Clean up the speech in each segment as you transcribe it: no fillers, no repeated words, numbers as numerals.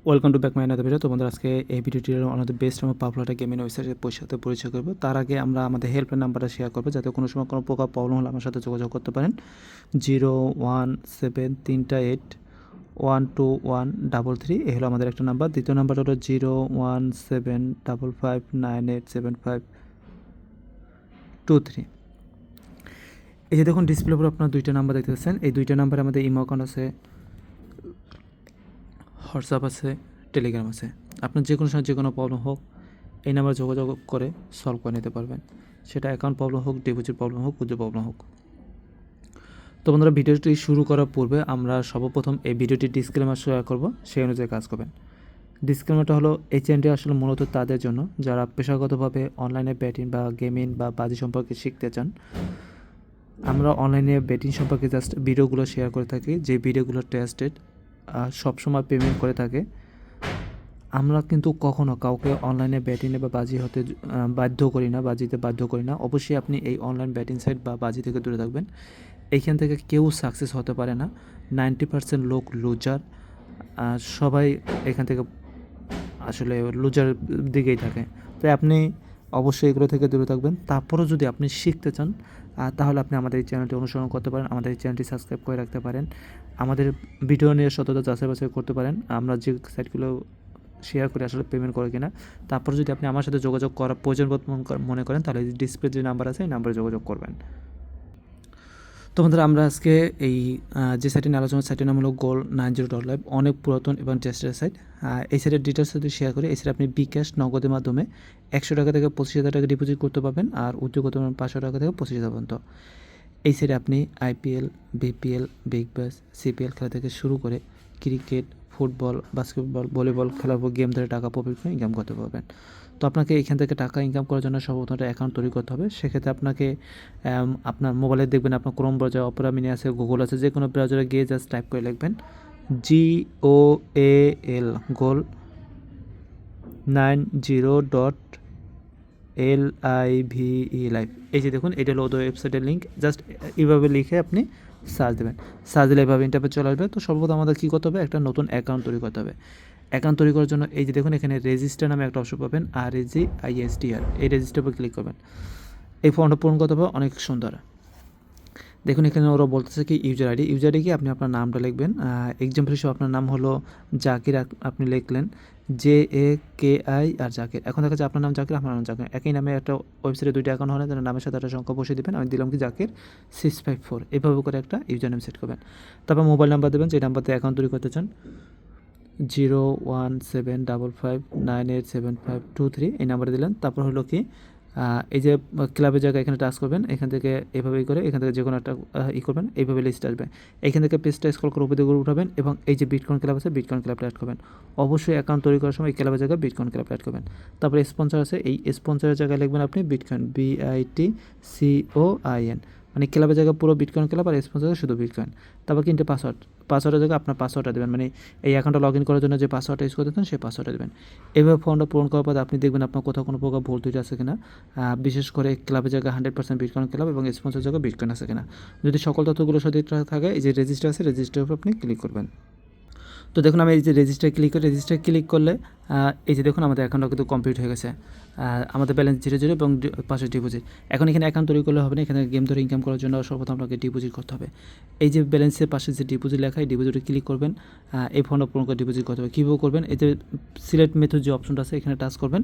Welcome to back my another video. তো বন্ধুরা, আজকে এই ভিডিওটি আমাদের বেস্ট এবং পপুলার একটা গেমিং ওয়েবসাইটের সাথে পরিচয় করবো। তার আগে আমরা আমাদের হেল্পলাইন নাম্বারটা শেয়ার করবো, যাতে কোনো সময় কোনো প্রকার প্রবলেম হলে আমার সাথে যোগাযোগ করতে পারেন। 01738121133 এই হলো আমাদের একটা নাম্বার। দ্বিতীয় নাম্বার হলো 01755987523। এই যে দেখুন ডিসপ্লের উপর আপনার দুইটা নাম্বার দেখতে পাচ্ছেন। এই দুইটা নাম্বারে আমাদের ইমো অ্যাকাউন্ট আছে, হোয়াটসঅ্যাপ আছে, টেলিগ্রাম আছে। আপনার যে কোনো সময় যে কোনো প্রবলেম হোক এই নাম্বারে যোগাযোগ করে সলভ করে নিতে পারবেন, সেটা অ্যাকাউন্ট প্রবলেম হোক, ডিপোজিট প্রবলেম হোক, উইথড্র প্রবলেম হোক। তো বন্ধুরা, ভিডিওটি শুরু করার পূর্বে আমরা সর্বপ্রথম এই ভিডিওটি ডিসক্লেমার শেয়ার করব, সেই অনুযায়ী কাজ করবেন। ডিসক্লেমারটা হলো, এই চ্যানেলটি আসলে মূলত তাদের জন্য যারা পেশাগতভাবে অনলাইনে ব্যাটিং বা গেমিং বা বাজি সম্পর্কে শিখতে চান। আমরা অনলাইনে ব্যাটিং সম্পর্কে জাস্ট ভিডিওগুলো শেয়ার করে থাকি, যে ভিডিওগুলো টেস্টেড, সবসময় পেমেন্ট করে থাকে। আমরা কিন্তু কখনো কাউকে অনলাইনে ব্যাটিংয়ে বা বাজি হতে বাধ্য করি না, বাজিতে বাধ্য করি না। অবশ্যই আপনি এই অনলাইন ব্যাটিং সাইট বা বাজি থেকে দূরে থাকবেন। এইখান থেকে কেউ সাকসেস হতে পারে না। 90% লোক লুজার। সবাই এখান থেকে আসলে লুজার দিকেই থাকে। তাই আপনি অবশ্যই এগুলো থেকে দূরে থাকবেন। তারপরেও যদি আপনি শিখতে চান, তাহলে আপনি আমাদের এই চ্যানেলটি অনুসরণ করতে পারেন, আমাদের এই চ্যানেলটি সাবস্ক্রাইব করে রাখতে পারেন, আমাদের ভিডিও নিয়ে সততা যাচাই বাছাই করতে পারেন। আমরা যে সাইটগুলো শেয়ার করে আসলে পেমেন্ট করে কিনা। তারপর যদি আপনি আমার সাথে যোগাযোগ করার প্রয়োজন মনে করেন, তাহলে ডিসপ্লে যে নাম্বার আছে এই নাম্বারে যোগাযোগ করবেন। তো বন্ধুরা, আমরা আজকে এই যে সাইটটি নিয়ে আলোচনা, সাইটের নাম হলো goal90.live। অনেক পুরাতন এবং টেস্টের সাইট। এই সাইটের ডিটেলস যদি শেয়ার করি, এই সাইটে আপনি বিকাশ নগদের মাধ্যমে 100 টাকা থেকে 25,000 টাকা ডিপোজিট করতে পারবেন, আর উদ্যোগ করতে পারবেন 500 টাকা থেকে 25,000 পর্যন্ত। এই সাইটে আপনি IPL, BPL, Big Bash, CPL খেলা থেকে শুরু করে ক্রিকেট, ফুটবল, বাস্কেটবল, ভলিবল খেলার উপর গেম ধরে টাকা প্রফিট করে ইনকাম করতে পারবেন। তো আপনাকে এখান থেকে টাকা ইনকাম করার জন্য সর্বপ্রথম একটা অ্যাকাউন্ট তৈরি করতে হবে। সেক্ষেত্রে আপনাকে আপনার মোবাইলে দেখবেন আপনার ক্রোম ব্রাউজার, অপেরা মিনি আছে, গুগল আছে, যে কোনো ব্রাউজারে গিয়ে জাস্ট টাইপ করে লিখবেন GOAL, গোল 90.live। এই যে দেখুন, এটা হলো ওদের ওয়েবসাইটের লিঙ্ক। জাস্ট এইভাবে লিখে আপনি সার্চ দেবেন। সার্চ দিলে এভাবে ইন্টারফেস চলে আসবে। তো সর্বপ্রথম আমাদের কী করতে হবে, একটা নতুন অ্যাকাউন্ট তৈরি করতে হবে। অ্যাকাউন্ট তৈরি করার জন্য এই যে দেখুন, এখানে রেজিস্টার নামে একটা অপশন পাবেন, REGISTR। এই রেজিস্টার উপর ক্লিক করবেন। এই ফর্মটা পূরণ করতে হবে, অনেক সুন্দর। দেখুন এখানে ওরা বলতেছে কি ইউজার আইডি। ইউজার আইডি কি, আপনি আপনার নামটা লিখবেন। এক্সাম্পল হিসেবে আপনার নাম হলো জাকির, আপনি লিখলেন JAKI আর জাকির। এখন দেখা যাচ্ছে আপনার নাম জাকির, আপনার নাম জাকির, একই নামে একটা ওয়েবসাইটে দুইটা অ্যাকাউন্ট হলে তার নামের সাথে একটা সংখ্যা বসিয়ে দেবেন। আমি দিলাম কি জাকির 654। এভাবে করে একটা ইউজার নেম সেট করবেন। তারপর মোবাইল নাম্বার দেবেন, যে নাম্বারতে অ্যাকাউন্ট তৈরি করতে চান, 01755987523 এই নাম্বারে দিলেন। তারপর হলো কি, এই যে ক্লাবের জায়গায় এখানে টাচ করবেন, এখান থেকে এভাবেই করে এখান থেকে যে কোনো একটা করবেন, এইভাবে লিস্ট আসবে। এখান থেকে পেজটা স্ক্রল করে উপর দিকে উঠাবেন এবং এই যে বিটকয়েন ক্লাব আছে, বিটকয়েন ক্লাবটা অ্যাড করবেন। অবশ্যই অ্যাকাউন্ট তৈরি করার সময় এই ক্লাবের জায়গায় বিটকয়েন ক্লাবটা অ্যাড করবেন। তারপরে স্পন্সর আছে, এই স্পন্সরের জায়গায় লিখবেন আপনি বিটকয়েন, BITCOIN, মানে ক্লাবের জায়গায় পুরো বিটকয়েন ক্লাব, আর স্পন্সর শুধু বিটকয়েন। তারপর কিন্তু পাসওয়ার্ডের জায়গায় আপনার পাসওয়ার্ডটা দেবেন, মানে এই অ্যাকাউন্টটা লগ ইন করার জন্য যে পাসওয়ার্ডটা ইউজ করতে চান সেই পাসওয়ার্ডটা দেবেন। এভাবে ফর্মটা পূরণ করার পর আপনি দেখবেন আপনার কোথাও কোনো প্রকার ভুল ত্রুটি আছে কিনা। বিশেষ করে ক্লাবের জায়গায় 100% বিটকয়েন ক্লাব এবং স্পন্সর জায়গায় বিটকয়েন আছে কিনা। যদি সকল তথ্যগুলো সঠিক থাকে, এই যে রেজিস্টার আছে, রেজিস্টারের উপর আপনি ক্লিক করবেন। তো দেখুন আমি এই যে রেজিস্টার ক্লিক করলে এই যে দেখুন আমাদের অ্যাকাউন্টটা কিন্তু কমপ্লিট হয়ে গেছে। আমাদের ব্যালেন্স 0 এবং পাশে ডিপোজিট। এখন এখানে অ্যাকাউন্ট তৈরি করলে হবে না, এখানে গেম ধরে ইনকাম করার জন্য সর্বপ্রথম আপনাকে ডিপোজিট করতে হবে। এই যে ব্যালেন্সের পাশে যে ডিপোজিট লেখা, এই ডিপোজিটে ক্লিক করবেন। এই ফর্মটা পূরণ করে ডিপোজিট করতে হবে। কীভাবে করবেন, এই যে সিলেক্ট মেথড যে অপশনটা আছে এখানে টাচ করবেন।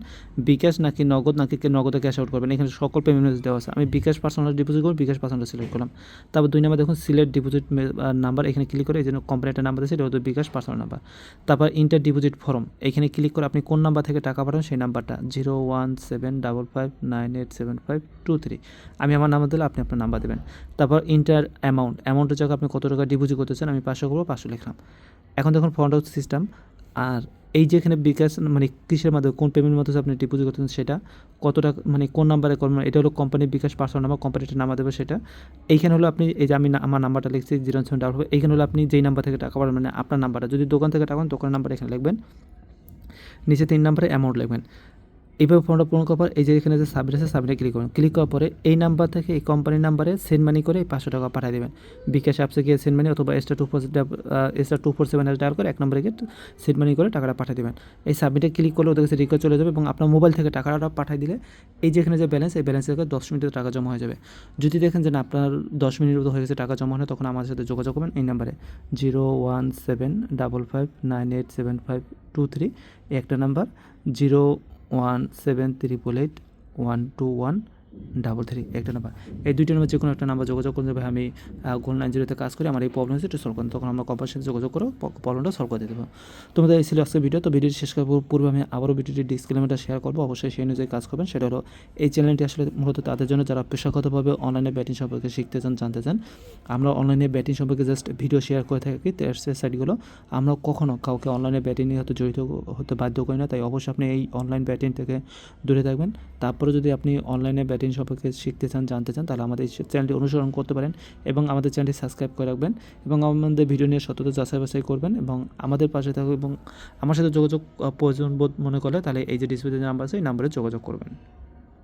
বিকাশ নাকি নগদ, নাকি নগদে ক্যাশ আউট করবেন, এখানে সকল পেমেন্ট মেথড দেওয়া আছে। আমি বিকাশ পার্সোনাল ডিপোজিট করব, বিকাশ পার্সোনাল সিলেক্ট করলাম। তারপর 2 নাম্বার দেখুন সিলেক্ট ডিপোজিট নাম্বার, এখানে ক্লিক করে এই জন্য কোম্পানি একটা নাম্বার আছে, এটা হচ্ছে বিকাশ পার্সোনাল নাম্বার। তারপর ইন্টার ডিপোজিট ফর্ম, এখানে ক্লিক করে আপনি কোন নাম্বার থেকে টাকা পাঠান সেই নাম্বারটা, 01755987523। আমি আমার নাম্বার দিলে আপনি আপনার নাম্বার দেবেন। তারপর ইন্টার অ্যামাউন্টের জায়গায় আপনি কত টাকা ডিপোজিট করতে চান, আমি 500 করবো, 500 লিখলাম। এখন দেখুন ফর্মটা সিস্টেম। আর এই যে এখানে বিকাশ মানে কিসের মাধ্যমে, কোন পেমেন্টের মাধ্যমে আপনি ডিপোজিট করতেছেন সেটা, কত টাকা মানে কোন নাম্বারে করবেন, এটা হলো কোম্পানির বিকাশ পার্সোনাল নাম্বার, কোম্পানিটা নাম্বার দেবে সেটা। এইখানে হলো আপনি এই যে আমি আমার নাম্বারটা লিখছি 075, এইখানে হলো আপনি যেই নাম্বার থেকে টাকা পাঠাবেন মানে আপনার নাম্বারটা, যদি দোকান থেকে টাকা পান দোকানের নাম্বার এখানে লিখবেন। নিচে 3 নাম্বারে অ্যামাউন্ট লিখবেন। এইভাবে ফর্মটা পূরণ করার পর এই যে এখানে যে সাবমিট আছে সাবমিটে ক্লিক করুন। ক্লিক করার পরে এই নাম্বার থেকে এই কোম্পানির নাম্বারে সেন্ড মানি করে এই 500 টাকা পাঠিয়ে দেবেন। বিকাশ অ্যাপসে গিয়ে সেন্ড মানি অথবা *247# ডায়াল করে 1 নম্বরে গিয়ে সেন্ড মানি করে টাকাটা পাঠিয়ে দেবেন। এই সাবমিটে ক্লিক করলে ওদের কাছে রিকোয়েস্ট চলে যাবে এবং আপনার মোবাইল থেকে টাকাটা পাঠিয়ে দিলে এই যে এখানে যে ব্যালেন্স, এই ব্যালেন্স থেকে 10 মিনিটে টাকা জমা হয়ে যাবে। যদি দেখেন যে না আপনার 10 মিনিটের মতো হয়ে গেছে টাকা জমা হয়, তখন আমাদের সাথে যোগাযোগ করবেন এই নাম্বারে 01755987523 একটা নাম্বার 01788812133 একটা নাম্বার। এই দুইটা নাম্বার যে কোনো একটা নাম্বার যোগাযোগ করতে হবে। আমি গোল্ড 90 কাজ করি, আমার এই প্রবলেম হচ্ছে একটু সলভ করেন, তখন আমরা কোম্পানির সাথে যোগাযোগ করে প্রবলেমটা সলভ করে দিতে পারবো। তোমাদের এই ছিল আজকের ভিডিও। তো ভিডিওটি শেষ করার পূর্বে আমি আবারও ভিডিওটি ডিসক্লেমারটা শেয়ার করবো, অবশ্যই সেই অনুযায়ী কাজ করবেন। সেটা হলো এই চ্যানেলটি আসলে মূলত তাদের জন্য যারা পেশাগতভাবে অনলাইনে ব্যাটিং সম্পর্কে শিখতে চান, জানতে চান। আমরা অনলাইনে ব্যাটিং সম্পর্কে জাস্ট ভিডিও শেয়ার করে থাকি। সাইটগুলো আমরা কখনো কাউকে অনলাইনে ব্যাটিং নিয়ে হয়তো জড়িত হতে বাধ্য করি না, তাই অবশ্যই আপনি এই অনলাইন ব্যাটিং থেকে দূরে থাকবেন। তারপরে যদি আপনি অনলাইনে ব্যাটিং সম্পর্কে শিখতে চান, জানতে চান, তাহলে আমাদের এই চ্যানেলটি অনুসরণ করতে পারেন এবং আমাদের চ্যানেলটি সাবস্ক্রাইব করে রাখবেন এবং আমাদের ভিডিও নিয়ে সততা যাচাই বাছাই করবেন এবং আমাদের পাশে থাকবেন এবং আমার সাথে যোগাযোগ প্রয়োজন বোধ মনে করলে তাহলে এই যে ডিসপ্লেতে নাম্বার আছে এই নাম্বারে যোগাযোগ করবেন।